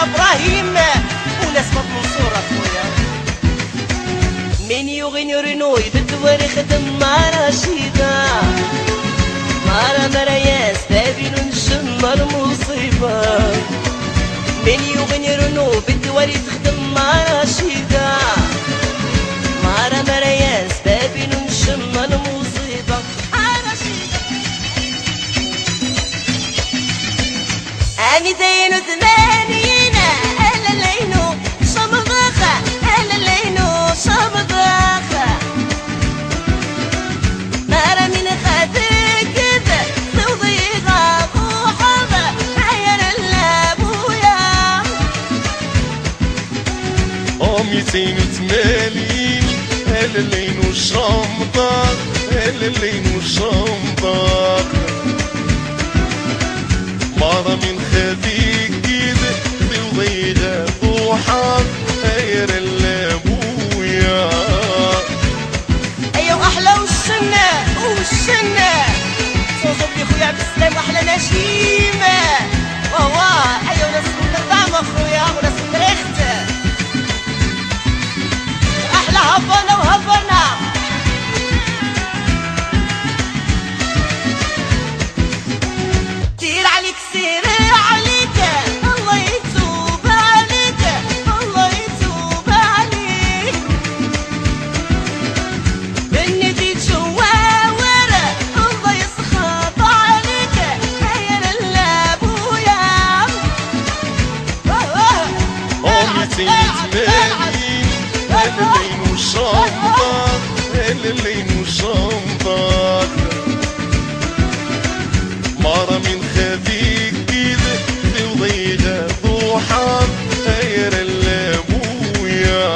ابراهيم وناس منصور اخويا. من يغني رنوي بالدوار يخدم مع رشيدة مع مرياس بابي نشم المصيبة. من يغني رنو بالدوار يخدم مع رشيدة مع مرياس بابي نشم المصيبة. أني زين وثمانين ألا لينو شمضخة ألا لينو شمضخة نارا من خاتك كذا سوضيغة وحظة عير اللابويا. أمي زين وثمانين ألا لينو شمضخة ألا لينو شمضخة مرة من خذيك كده بوضيغة ضوحك غير اللابويا. أيوة أحلى والشنة والشنة صوصو بلي خويا عبد السلام وأحلى نشيمة واه. أيوة وناس كنتردام أخويا وناس كنتريخت أحلى هبنا وهبنا. دير عليك سير عليك الله يتوب عليك الله يتوب عليك. بالندي تشواور الله يسخط عليك خير اللابويا. أمي زين وثمانين ألا لينو شمضخة ألا لينو شمضخة مرة من خذيك كده بوضيغة ضوحك غير اللابويا.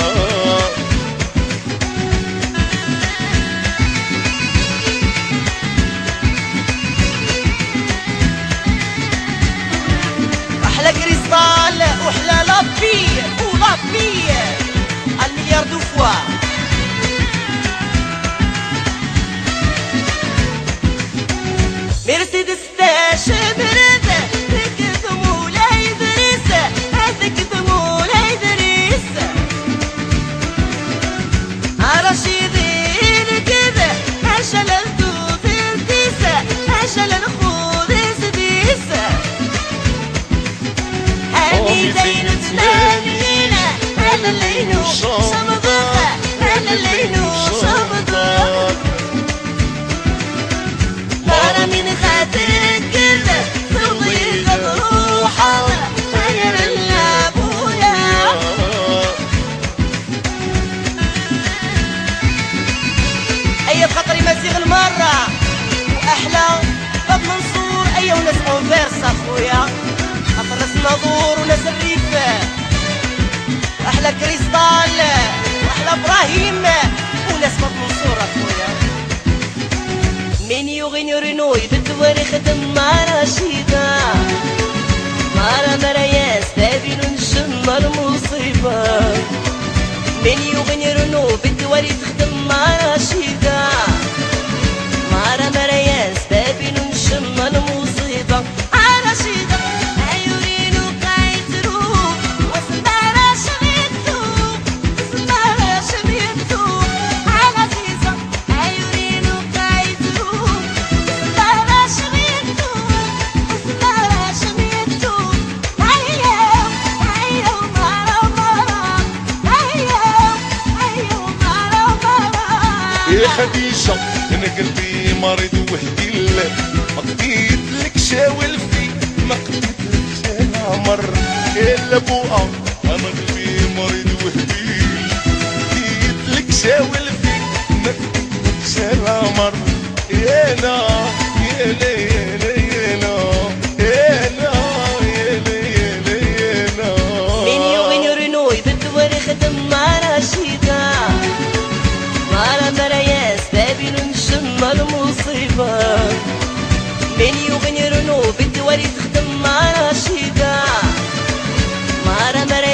أحلى كريستال وأحلى لابي ولابي المليار دو فوا. مرسيدس تاش برده هذاك مولاي إدريس هذاك مولاي إدريس رشيدين كذا عشان الدوث الديسة عشان الخوذ سديسة. هاني زين وثمانين أنا اللينو شمضخة أنا اللينو شمضخة نارا من خاتك كذا سويغة روحها غير اللابويا. أي بخاطري مزيغ المرة وأحلى باب منصور. أي وناس أونفيرس أخويا خاطر ناس الناظور وناس الريفة وأحلى كريستال وأحلى إبراهيم وناس باب منصور أخويا. من يغني رنوي بالدوار يخدم مع رشيدة مع مرياس بابي نشم المصيبة. من يغني رنو بالدوار يخدم مع رشيدة مع مرياس بابي نشم المصيبة. رشيدة أيورينو قايترو وسمارة شميتو وسمارة شميتو عزيزة أيورينو قايترو وسمارة شميتو وسمارة شميتو. هيا مرة مرة هيا مرة. يا خديجة أنا قلبي مريض وحدي ما قديت لك شاول فيه ما قديت لك شاول إلا بوقع أنا قلبي مريض وحدي قديت لك شاول فيه ما قديت لك شاول يا لا يا لا يا لا يا لا يا لا يا لا يا لا يا لا. من يغني رنوي بالدوار يخدم مع رشيدة مع مرياس بابي نشم المصيبة. من يغني رنو بالدوار يخدم مع رشيدة مع مرياس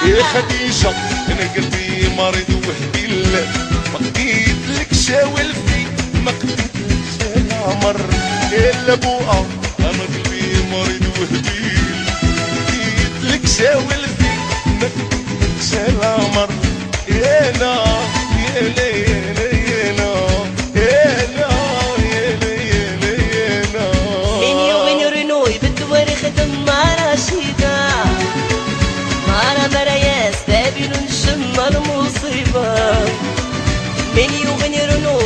يا خديجة انا قلبي مريض وهبيل، ما قديتلك شاول فيه، ما قديتلك العمر. يا بوقا انا قلبي مريض وهبيل، قديتلك شاول فيه، ما قديتلك العمر. يا لا يا ليلى يا لا يا لا يا ليلى يا لا. بيني وبين رنوي بالدوار خدم مع رشيدة، مع مرايا استقبل نشم المصيبة. بيني وبين رنوي